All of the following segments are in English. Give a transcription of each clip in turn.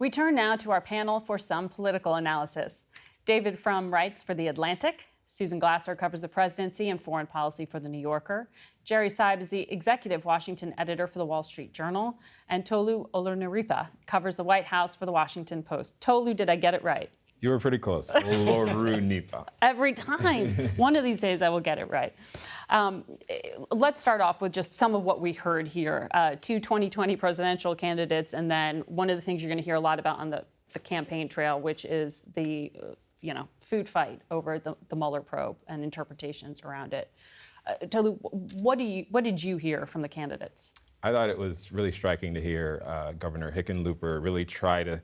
We turn now to our panel for some political analysis. David Frum writes for The Atlantic. Susan Glasser covers the presidency and foreign policy for The New Yorker. Jerry Seib is the executive Washington editor for The Wall Street Journal. And Toluse Olorunnipa covers the White House for The Washington Post. Tolu, did I get it right? You were pretty close. Olorunnipa. Every time. One of these days I will get it right. Let's start off with just some of what we heard here. Two 2020 presidential candidates, and then one of the things you're going to hear a lot about on the campaign trail, which is the food fight over the Mueller probe and interpretations around it. Tolu, what did you hear from the candidates? I thought it was really striking to hear Governor Hickenlooper really try to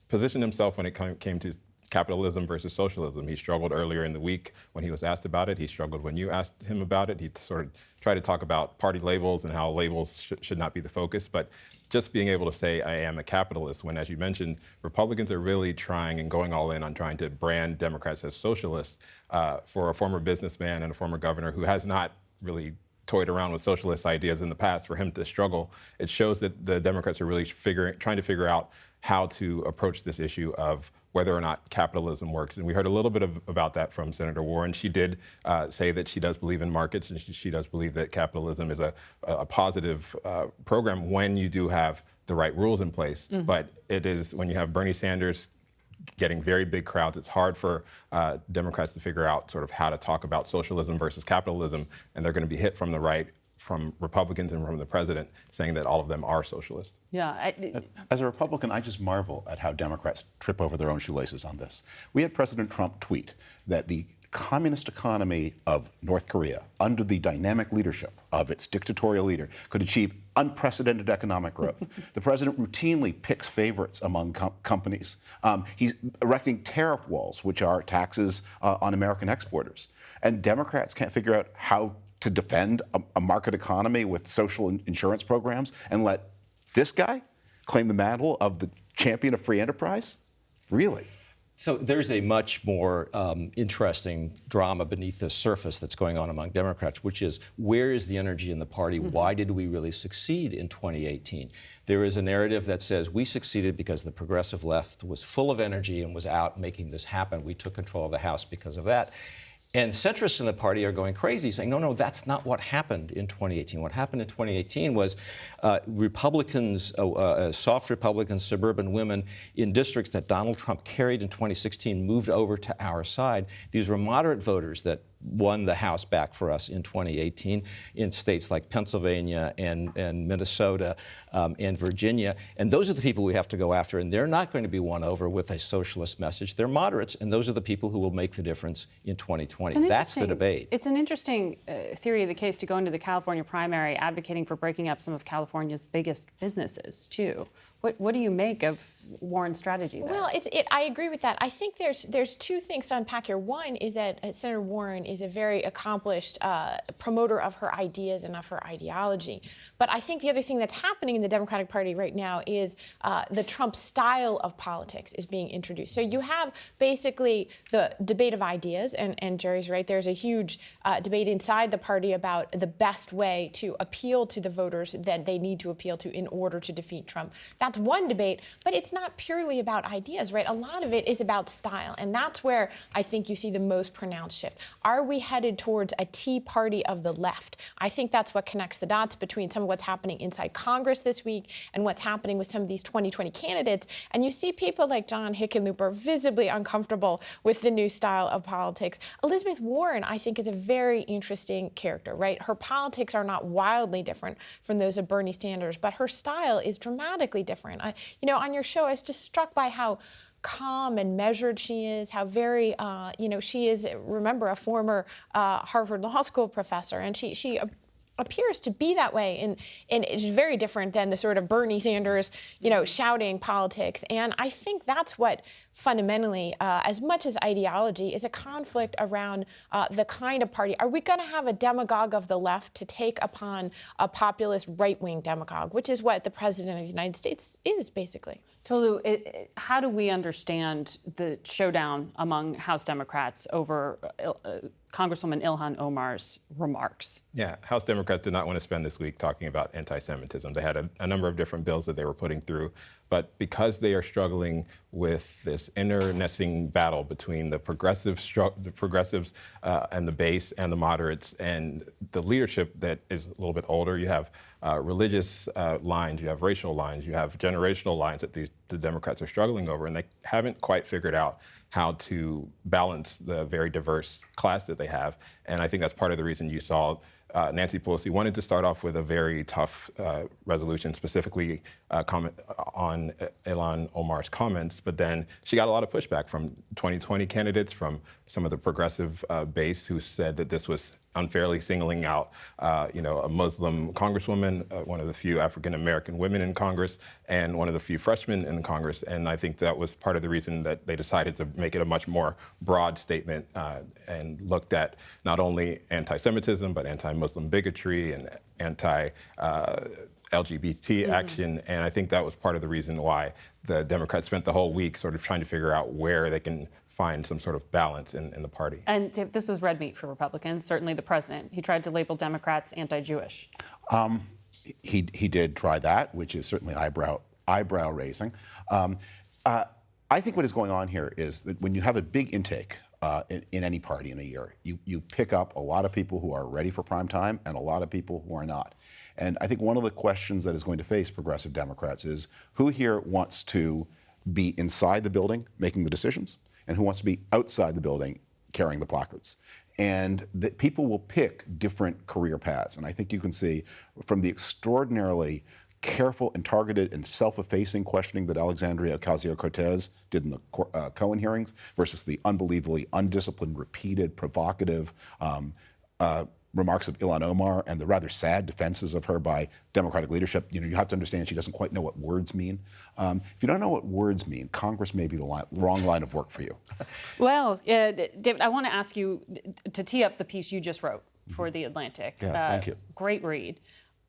position himself when it came to capitalism versus socialism. He struggled earlier in the week when he was asked about it. He struggled when you asked him about it. He sort of tried to talk about party labels and how labels should not be the focus. But just being able to say, I am a capitalist, when, as you mentioned, Republicans are really trying and going all in on trying to brand Democrats as socialists, for a former businessman and a former governor who has not really toyed around with socialist ideas in the past, for him to struggle, it shows that the Democrats are really trying to figure out how to approach this issue of whether or not capitalism works. And we heard a little bit about that from Senator Warren. She did say that she does believe in markets, and she does believe that capitalism is a positive program when you do have the right rules in place. Mm-hmm. But it is when you have Bernie Sanders getting very big crowds, it's hard for Democrats to figure out sort of how to talk about socialism versus capitalism, and they're going to be hit from the right, from Republicans and from the president, saying that all of them are socialist. Yeah. As a Republican, I just marvel at how Democrats trip over their own shoelaces on this. We had President Trump tweet that the communist economy of North Korea, under the dynamic leadership of its dictatorial leader, could achieve unprecedented economic growth. The president routinely picks favorites among companies. He's erecting tariff walls, which are taxes on American exporters. And Democrats can't figure out how to defend a market economy with social insurance programs and let this guy claim the mantle of the champion of free enterprise? Really? So there's a much more interesting drama beneath the surface that's going on among Democrats, which is, where is the energy in the party? Mm-hmm. Why did we really succeed in 2018? There is a narrative that says we succeeded because the progressive left was full of energy and was out making this happen. We took control of the House because of that. And centrists in the party are going crazy, saying, no, that's not what happened in 2018. What happened in 2018 was Republicans, soft Republicans, suburban women in districts that Donald Trump carried in 2016 moved over to our side. These were moderate voters that won the House back for us in 2018 in states like Pennsylvania and Minnesota and Virginia. And those are the people we have to go after. And they're not going to be won over with a socialist message. They're moderates, and those are the people who will make the difference in 2020. That's the debate. It's an interesting theory of the case to go into the California primary advocating for breaking up some of California's biggest businesses, too. What do you make of Warren's strategy there? Well, I agree with that. I think there's two things to unpack here. One is that Senator Warren is a very accomplished promoter of her ideas and of her ideology. But I think the other thing that's happening in the Democratic Party right now is the Trump style of politics is being introduced. So you have basically the debate of ideas, and Jerry's right, there's a huge debate inside the party about the best way to appeal to the voters that they need to appeal to in order to defeat Trump. That's one debate, but it's not purely about ideas, right? A lot of it is about style, and that's where I think you see the most pronounced shift. Are we headed towards a Tea Party of the left? I think that's what connects the dots between some of what's happening inside Congress this week and what's happening with some of these 2020 candidates. And you see people like John Hickenlooper visibly uncomfortable with the new style of politics. Elizabeth Warren, I think, is a very interesting character, right? Her politics are not wildly different from those of Bernie Sanders, but her style is dramatically different. On your show, I was just struck by how calm and measured she is, how very, she is, remember, a former Harvard Law School professor, and she appears to be that way, and it's very different than the sort of Bernie Sanders, shouting politics. And I think that's what fundamentally, as much as ideology, is a conflict around the kind of party. Are we going to have a demagogue of the left to take upon a populist right-wing demagogue, which is what the president of the United States is, basically? Tolu, how do we understand the showdown among House Democrats over Congresswoman Ilhan Omar's remarks? Yeah, House Democrats did not want to spend this week talking about anti-Semitism. They had a number of different bills that they were putting through. But because they are struggling with this internecine battle between the progressives and the base and the moderates and the leadership that is a little bit older, you have religious lines, you have racial lines, you have generational lines that the Democrats are struggling over, and they haven't quite figured out how to balance the very diverse class that they have. And I think that's part of the reason you saw Nancy Pelosi wanted to start off with a very tough resolution, specifically comment on Ilhan Omar's comments, but then she got a lot of pushback from 2020 candidates, from some of the progressive base who said that this was unfairly singling out, a Muslim congresswoman, one of the few African-American women in Congress, and one of the few freshmen in Congress. And I think that was part of the reason that they decided to make it a much more broad statement and looked at not only anti-Semitism, but anti-Muslim bigotry and anti-LGBT action. And I think that was part of the reason why the Democrats spent the whole week sort of trying to figure out where they can find some sort of balance in the party. And this was red meat for Republicans, certainly the president. He tried to label Democrats anti-Jewish. He did try that, which is certainly eyebrow raising. I think what is going on here is that when you have a big intake in any party in a year, you pick up a lot of people who are ready for prime time and a lot of people who are not. And I think one of the questions that is going to face progressive Democrats is who here wants to be inside the building making the decisions, and who wants to be outside the building carrying the placards. And that people will pick different career paths. And I think you can see from the extraordinarily careful and targeted and self-effacing questioning that Alexandria Ocasio-Cortez did in the Cohen hearings versus the unbelievably undisciplined, repeated, provocative remarks of Ilhan Omar and the rather sad defenses of her by Democratic leadership. You have to understand she doesn't quite know what words mean. If you don't know what words mean, Congress may be the wrong line of work for you. Well, David, I want to ask you to tee up the piece you just wrote for The Atlantic. Yes, thank you. Great read.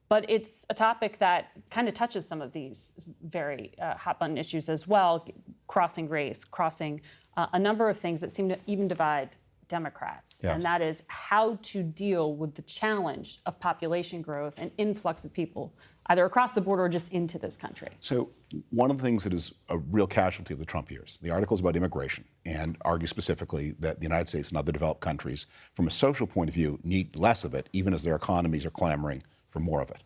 But it's a topic that kind of touches some of these very hot-button issues as well, crossing race, crossing a number of things that seem to even divide Democrats, yes. And that is how to deal with the challenge of population growth and influx of people, either across the border or just into this country. So one of the things that is a real casualty of the Trump years, the articles about immigration, and argue specifically that the United States and other developed countries, from a social point of view, need less of it, even as their economies are clamoring for more of it.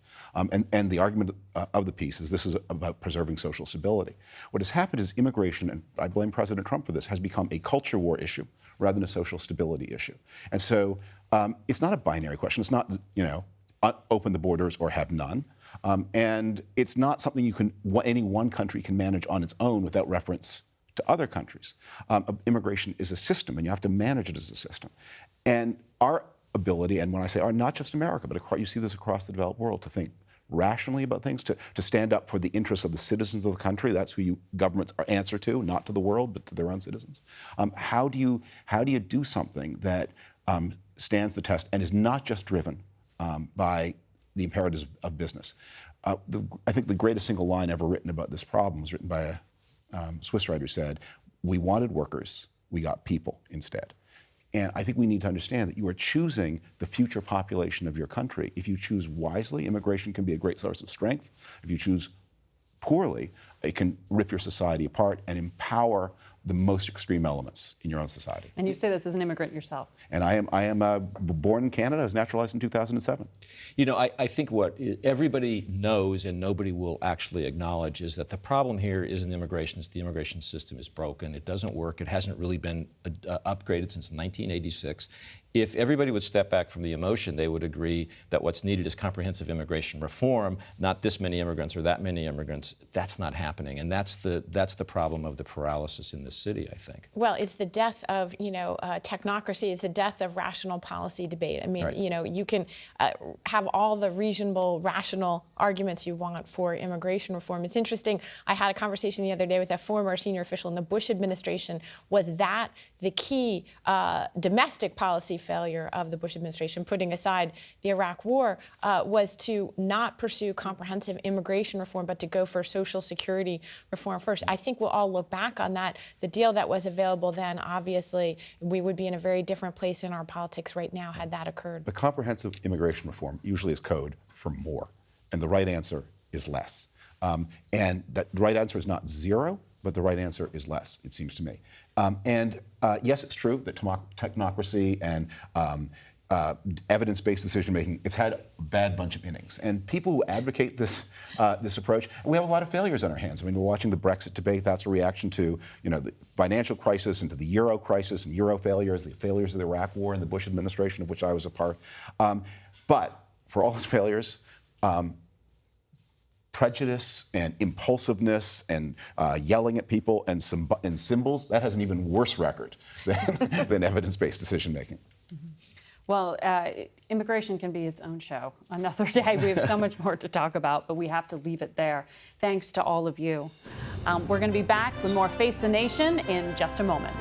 And the argument of the piece is this is about preserving social stability. What has happened is immigration, and I blame President Trump for this, has become a culture war issue rather than a social stability issue. And so it's not a binary question. It's not, open the borders or have none. And it's not something any one country can manage on its own without reference to other countries. Immigration is a system, and you have to manage it as a system. And our ability, and when I say our, not just America, but you see this across the developed world, to think rationally about things, to stand up for the interests of the citizens of the country. That's who governments answer to, not to the world, but to their own citizens. How do you do something that stands the test and is not just driven by the imperatives of business? I think the greatest single line ever written about this problem was written by a Swiss writer who said, "We wanted workers, we got people instead." And I think we need to understand that you are choosing the future population of your country. If you choose wisely, immigration can be a great source of strength. If you choose poorly, it can rip your society apart and empower the most extreme elements in your own society. And you say this as an immigrant yourself. And I am born in Canada. I was naturalized in 2007. I think what everybody knows and nobody will actually acknowledge is that the problem here isn't immigration. It's the immigration system is broken. It doesn't work. It hasn't really been upgraded since 1986. If everybody would step back from the emotion, they would agree that what's needed is comprehensive immigration reform, not this many immigrants or that many immigrants. That's not happening, and that's the problem of the paralysis in this city, I think. Well, it's the death of, technocracy. It's the death of rational policy debate. I mean, Right. You can have all the reasonable, rational arguments you want for immigration reform. It's interesting. I had a conversation the other day with a former senior official in the Bush administration. Was that the key domestic policy failure of the Bush administration, putting aside the Iraq War, was to not pursue comprehensive immigration reform, but to go for social security reform first? I think we'll all look back on that. The deal that was available then, obviously, we would be in a very different place in our politics right now had that occurred. But comprehensive immigration reform usually is code for more, and the right answer is less. And the right answer is not zero, but the right answer is less, it seems to me. Yes, it's true that technocracy and evidence-based decision-making, it's had a bad bunch of innings. And people who advocate this approach, and we have a lot of failures on our hands. I mean, we're watching the Brexit debate. That's a reaction to, the financial crisis and to the Euro crisis and Euro failures, the failures of the Iraq War and the Bush administration, of which I was a part. But for all its failures, prejudice and impulsiveness and yelling at people and symbols, that has an even worse record than evidence-based decision-making. Well, immigration can be its own show. Another day, we have so much more to talk about, but we have to leave it there. Thanks to all of you. We're going to be back with more Face the Nation in just a moment.